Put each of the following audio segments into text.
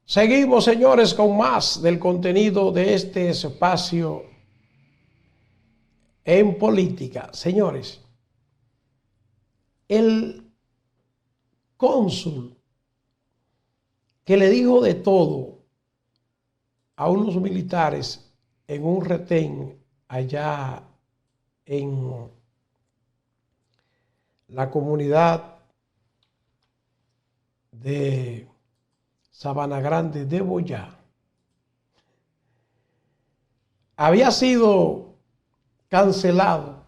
Seguimos, señores, con más del contenido de este espacio en política. Señores, el cónsul que le dijo de todo a unos militares en un retén allá en la comunidad de Sabana Grande de Boyá, había sido cancelado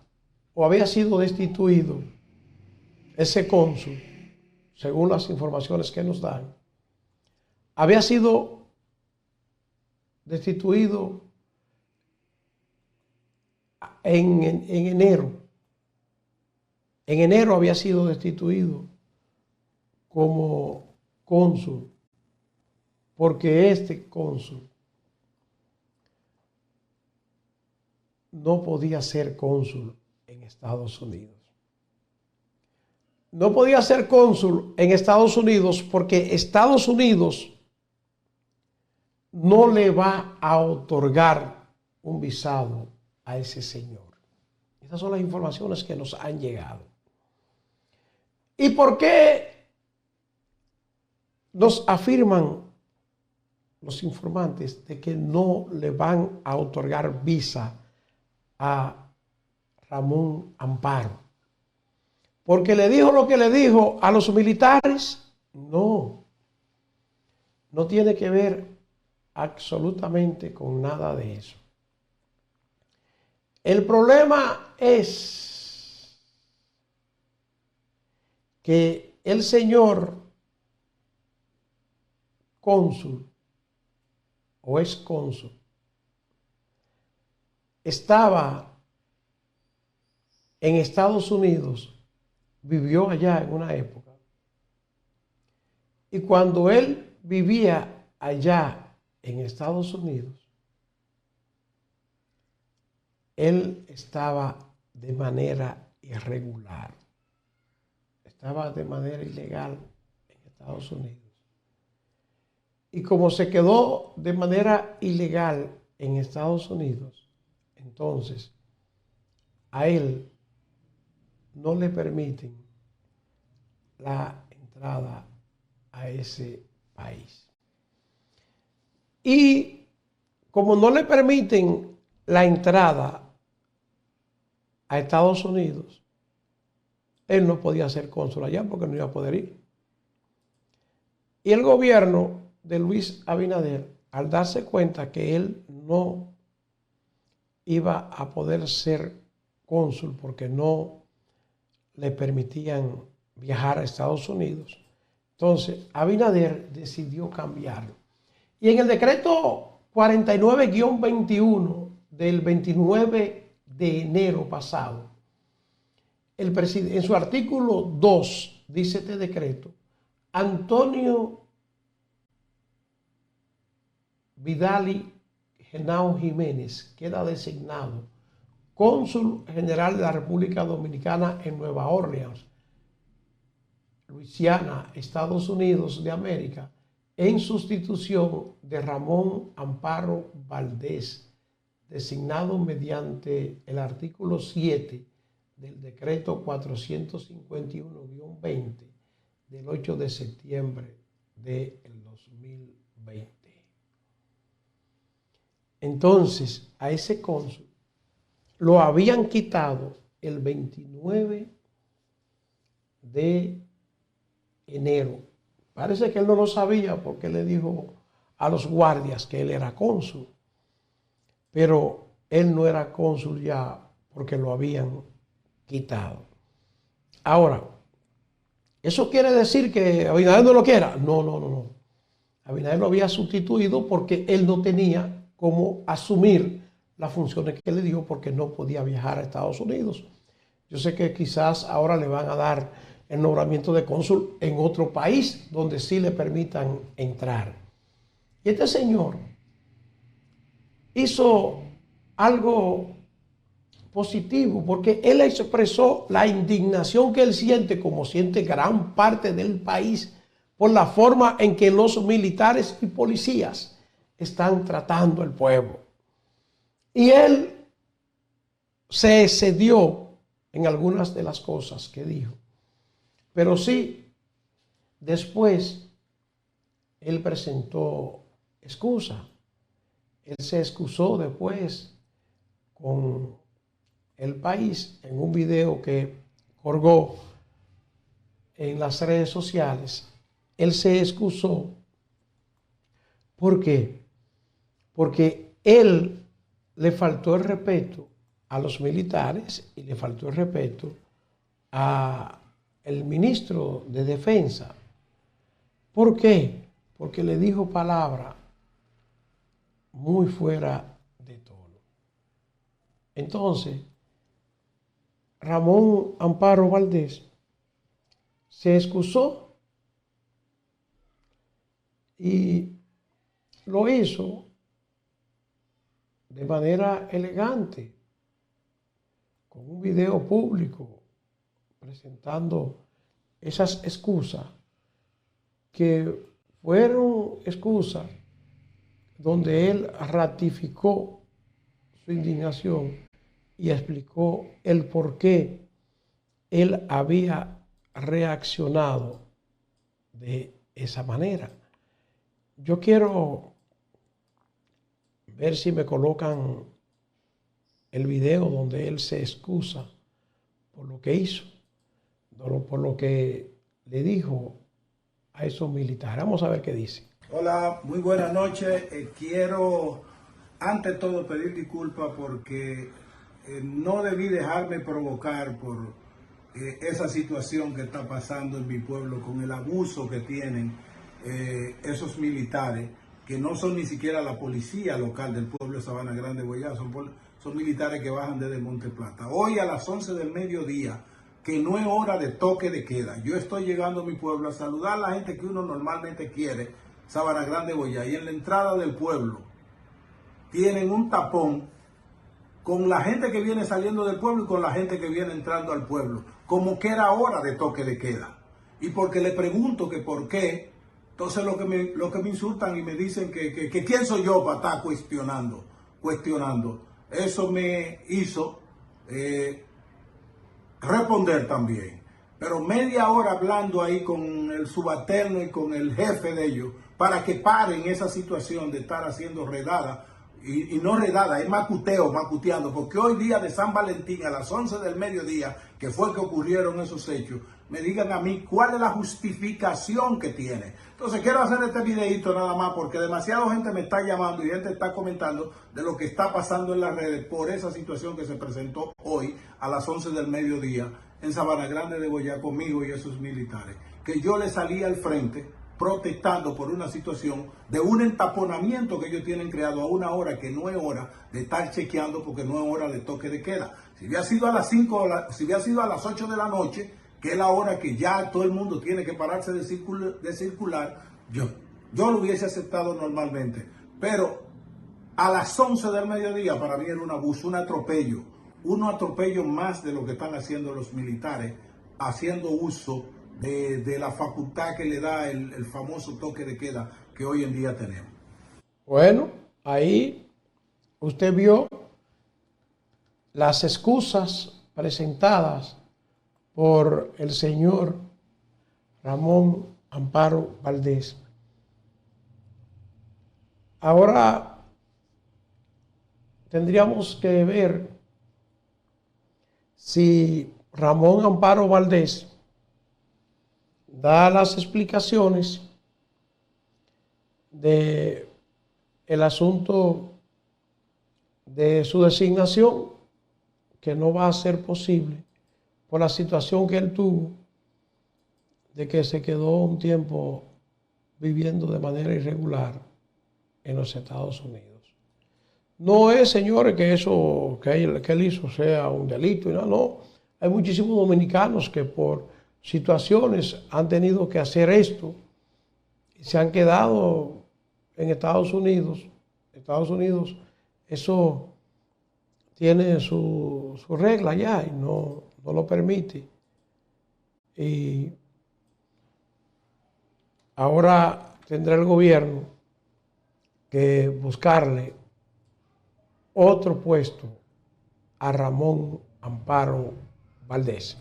o había sido destituido ese cónsul, según las informaciones que nos dan, había sido destituido en enero. En enero había sido destituido como cónsul, porque este cónsul no podía ser cónsul en Estados Unidos. No podía ser cónsul en Estados Unidos porque Estados Unidos no le va a otorgar un visado a ese señor. Esas son las informaciones que nos han llegado. ¿Y por qué nos afirman los informantes de que no le van a otorgar visa a Ramón Amparo? ¿Porque le dijo lo que le dijo a los militares? No, no tiene que ver absolutamente con nada de eso. El problema es que el señor cónsul o ex cónsul estaba en Estados Unidos, vivió allá en una época, y cuando él vivía allá en Estados Unidos, él estaba de manera irregular, estaba de manera ilegal en Estados Unidos. Y como se quedó de manera ilegal en Estados Unidos, entonces a él no le permiten la entrada a ese país. Y como no le permiten la entrada a Estados Unidos, él no podía ser cónsul allá porque no iba a poder ir. Y el gobierno de Luis Abinader, al darse cuenta que él no iba a poder ser cónsul porque no le permitían viajar a Estados Unidos, entonces Abinader decidió cambiarlo. Y en el decreto 49-21 del 29 de enero pasado, el presidente, en su artículo 2, dice este decreto: Antonio Vidali Genao Jiménez queda designado cónsul general de la República Dominicana en Nueva Orleans, Luisiana, Estados Unidos de América, en sustitución de Ramón Amparo Valdés, designado mediante el artículo 7 del decreto 451-20 del 8 de septiembre del 2020. Entonces, a ese cónsul lo habían quitado el 29 de enero. Parece que él no lo sabía porque le dijo a los guardias que él era cónsul. Pero él no era cónsul ya porque lo habían quitado. Ahora, ¿eso quiere decir que Abinader no lo quiera? No. Abinader lo había sustituido porque él no tenía cómo asumir las funciones que le dio porque no podía viajar a Estados Unidos. Yo sé que quizás ahora le van a dar el nombramiento de cónsul en otro país donde sí le permitan entrar. Y este señor hizo algo positivo porque él expresó la indignación que él siente, como siente gran parte del país, por la forma en que los militares y policías están tratando al pueblo. Y él se excedió en algunas de las cosas que dijo. Pero sí, después, él presentó excusa. Él se excusó después con el país en un video que colgó en las redes sociales. Él se excusó. ¿Por qué? Porque él le faltó el respeto a los militares y le faltó el respeto al ministro de Defensa. ¿Por qué? Porque le dijo palabras muy fuera de tono. Entonces, Ramón Amparo Valdés se excusó y lo hizo de manera elegante, con un video público, presentando esas excusas que fueron excusas donde él ratificó su indignación y explicó el por qué él había reaccionado de esa manera. Yo quiero ver si me colocan el video donde él se excusa por lo que hizo, por lo que le dijo a esos militares. Vamos a ver qué dice. Hola, muy buenas noches. Quiero ante todo pedir disculpas porque no debí dejarme provocar por esa situación que está pasando en mi pueblo con el abuso que tienen esos militares, que no son ni siquiera la policía local del pueblo de Sabana Grande, Boyá, son militares que bajan desde Monte Plata. Hoy a las 11 del mediodía, que no es hora de toque de queda, yo estoy llegando a mi pueblo a saludar a la gente que uno normalmente quiere, Sabana Grande, Boyá, y en la entrada del pueblo tienen un tapón con la gente que viene saliendo del pueblo y con la gente que viene entrando al pueblo, como que era hora de toque de queda. Y porque le pregunto que por qué, entonces lo que me insultan y me dicen que quién soy yo para estar cuestionando. Eso me hizo responder también. Pero media hora hablando ahí con el subalterno y con el jefe de ellos para que paren esa situación de estar haciendo redada. Y no redada, es macuteando, porque hoy día de San Valentín a las 11 del mediodía, que fue que ocurrieron esos hechos, me digan a mí cuál es la justificación que tiene. Entonces quiero hacer este videito nada más porque demasiada gente me está llamando y gente está comentando de lo que está pasando en las redes por esa situación que se presentó hoy a las 11 del mediodía en Sabana Grande de Boyá conmigo y esos militares, que yo le salí al frente protestando por una situación de un entaponamiento que ellos tienen creado a una hora que no es hora de estar chequeando porque no es hora de toque de queda. Si hubiera sido a las 5, si hubiera sido a las 8 de la noche, que es la hora que ya todo el mundo tiene que pararse de circular, yo lo hubiese aceptado normalmente. Pero a las 11 del mediodía para mí era un abuso, un atropello más de lo que están haciendo los militares, haciendo uso de la facultad que le da el famoso toque de queda que hoy en día tenemos. Bueno, ahí usted vio las excusas presentadas por el señor Ramón Amparo Valdés. Ahora tendríamos que ver si Ramón Amparo Valdés da las explicaciones de el asunto de su designación, que no va a ser posible por la situación que él tuvo de que se quedó un tiempo viviendo de manera irregular en los Estados Unidos. No es, señores, que eso que él hizo sea un delito, no. Hay muchísimos dominicanos que por situaciones han tenido que hacer esto y se han quedado en Estados Unidos. Estados Unidos, eso tiene su regla ya y no lo permite. Y ahora tendrá el gobierno que buscarle otro puesto a Ramón Amparo Valdés.